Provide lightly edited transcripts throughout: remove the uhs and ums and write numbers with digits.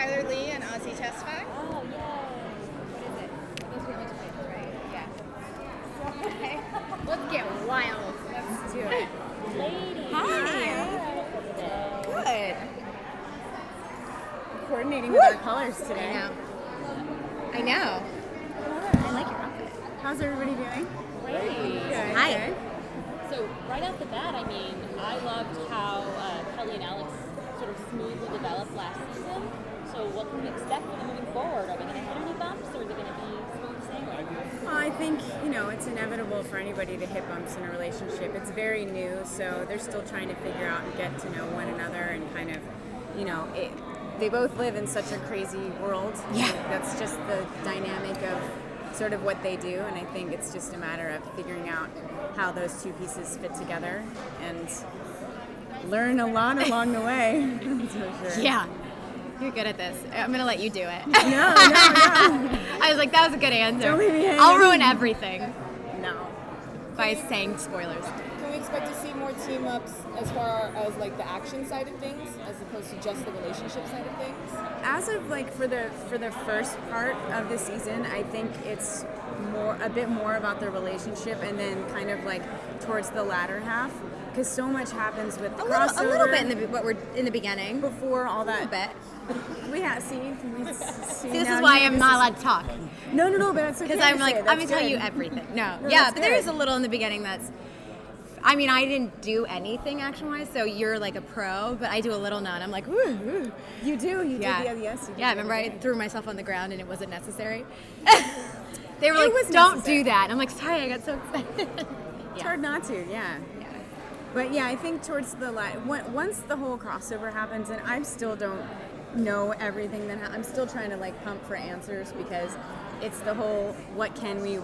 Chyler Leigh and Azie Tesfai. Oh, yay. What is it? Those are educators, right? Yeah. Okay. Let's get wild. Let's do it. Ladies. Hi. Good. Coordinating with our colors today. I know. I like your outfit. How's everybody doing? Ladies. Good. Hi. Good. So right off the bat, I mean, I loved how Kelly and Alex sort of smoothly developed last season. So what can we expect from them moving forward? Are we going to hit any bumps, or is it going to be smooth sailing? Well, I think, it's inevitable for anybody to hit bumps in a relationship. It's very new, so they're still trying to figure out and get to know one another and kind of, they both live in such a crazy world. Yeah. That's just the dynamic of sort of what they do, and I think it's just a matter of figuring out how those two pieces fit together and learn a lot along the way. That's for sure. Yeah. You're good at this. I'm going to let you do it. No. I was like, that was a good answer. Don't leave me hanging. I'll ruin everything No. by saying spoilers. Can we expect to see more team ups as far as like the action side of things, as opposed to just the relationship side of things? As of for the first part of the season, I think it's a bit more about the relationship, and then kind of like towards the latter half, because so much happens with the crossover. A little bit in the beginning. Before all that. A bit. See, See, this is why I'm not allowed to talk. No, but that's okay. Because I'm like, to say. I'm going That's to tell you good. everything. No. No, Yeah, that's but there is good. a little in the beginning that's... I mean, I didn't do anything action-wise, so you're like a pro, but I do a little now, and I'm like, woo. You do. You Yeah. did the yes. You did Yeah, the remember other I day. threw myself on the ground and it wasn't necessary? They were It like, was don't necessary. do that. And I'm like, sorry, I got so excited. It's hard not to. Yeah. But yeah, I think towards the once the whole crossover happens, and I still don't know everything I'm still trying to like pump for answers, because it's the whole what can we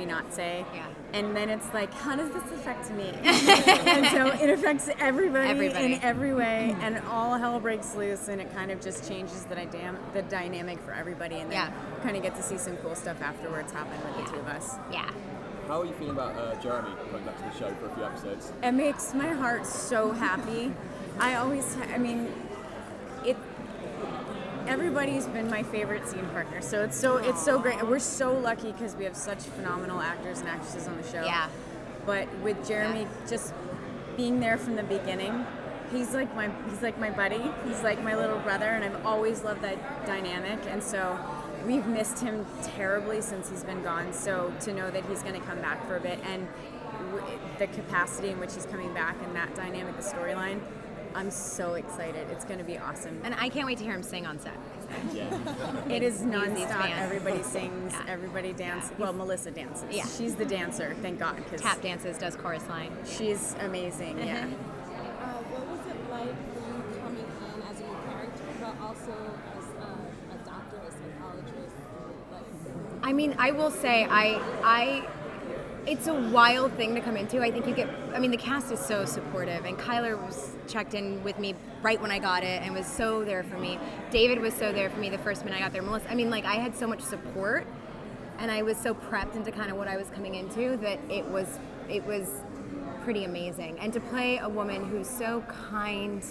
not say? Yeah. And then it's like, how does this affect me? And so it affects everybody in every way, and all hell breaks loose, and it kind of just changes the dynamic for everybody, and then kind of get to see some cool stuff afterwards happen with the two of us. Yeah. How are you feeling about Jeremy coming back to the show for a few episodes? It makes my heart so happy. Everybody's been my favorite scene partner, so it's so great. We're so lucky because we have such phenomenal actors and actresses on the show. Yeah. But with Jeremy just being there from the beginning, he's like my buddy. He's like my little brother, and I've always loved that dynamic. And so we've missed him terribly since he's been gone. So to know that he's going to come back for a bit, and the capacity in which he's coming back, and that dynamic, the storyline, I'm so excited. It's going to be awesome. And I can't wait to hear him sing on set. It is He's nonstop. fan. Everybody sings, everybody dances. Well, Melissa dances. Yeah. She's the dancer, thank God, because Tap dances, does chorus line. she's amazing. Yeah. What was it like for you coming in as a new character, but also as a doctor, a psychologist? I mean, I will say, it's a wild thing to come into. I think the cast is so supportive, and Chyler was checked in with me right when I got it and was so there for me. David was so there for me the first minute I got there. Melissa, I had so much support, and I was so prepped into kind of what I was coming into that it was pretty amazing. And to play a woman who's so kind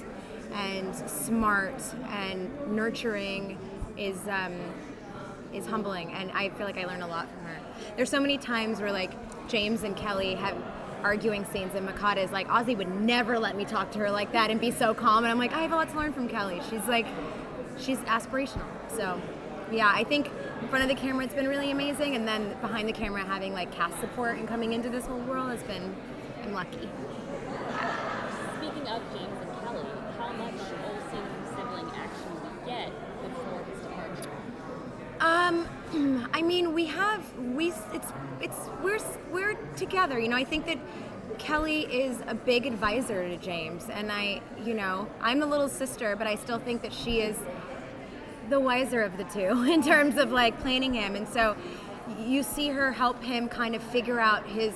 and smart and nurturing is humbling, and I feel like I learned a lot from her. There's so many times where like James and Kelly have arguing scenes, and Makata is like, Azie would never let me talk to her like that and be so calm, and I'm like, I have a lot to learn from Kelly. She's aspirational. So yeah, I think in front of the camera it's been really amazing, and then behind the camera having like cast support and coming into this whole world I'm lucky. Speaking of James and Kelly, how much Olsen sibling action do we get before his departure? We're together. I think that Kelly is a big advisor to James, and I'm the little sister, but I still think that she is the wiser of the two in terms of like planning him. And so you see her help him kind of figure out his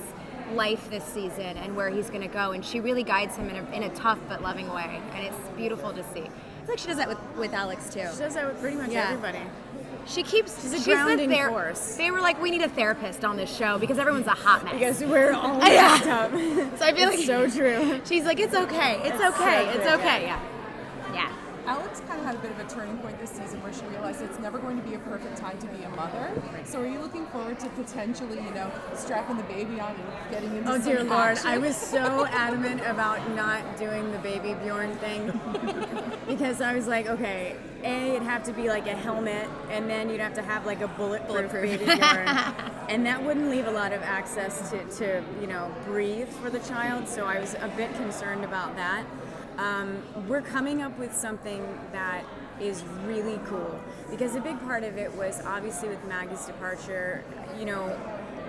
life this season and where he's going to go, and she really guides him in a tough but loving way, and it's beautiful to see. I feel like she does that with Alex too. She does that with pretty much everybody. She's a grounding force. They were like, we need a therapist on this show because everyone's a hot mess. Because we're all messed up. So I feel like so true. She's like, it's okay. It's That's okay. so It's true. okay. Yeah. Alex kind of had a bit of a turning point this season where she realized it's never going to be a perfect time to be a mother. So are you looking forward to potentially, strapping the baby on and getting into some dear Lord, action? I was so adamant about not doing the baby Bjorn thing because I was like, okay, it'd have to be like a helmet, and then you'd have to have like a bulletproof baby Bjorn, and that wouldn't leave a lot of access to breathe for the child. So I was a bit concerned about that. We're coming up with something that is really cool because a big part of it was obviously with Maggie's departure,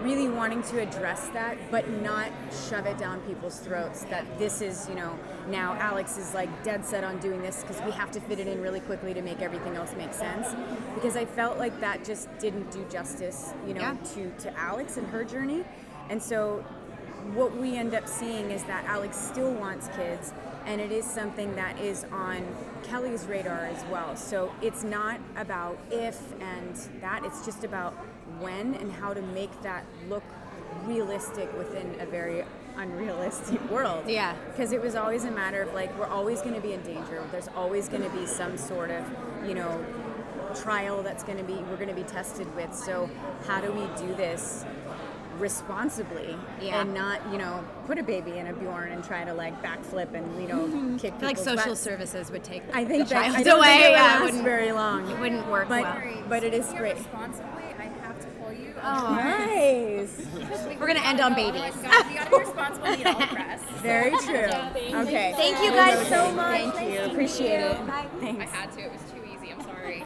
really wanting to address that, but not shove it down people's throats that this is, now Alex is like dead set on doing this because we have to fit it in really quickly to make everything else make sense. Because I felt like that just didn't do justice, to Alex and her journey. And so what we end up seeing is that Alex still wants kids, and it is something that is on Kelly's radar as well. So it's not about if and that, it's just about when and how to make that look realistic within a very unrealistic world. Yeah. Because it was always a matter of like, we're always going to be in danger. There's always going to be some sort of, trial that's going to be, we're going to be tested with. So how do we do this responsibly and not, put a baby in a Bjorn and try to like backflip and, kick I feel like people's social butts. services would take I think the that child I don't away. think it would Yeah, last very long. It wouldn't work well. But it is great. Responsibly, I have to pull you. Oh, Nice. we're gonna end on babies. We gotta be responsible and eat all the press. Very true. Okay. Thank you guys so much. Thank you. Appreciate it. Bye. Thanks. I had to. It was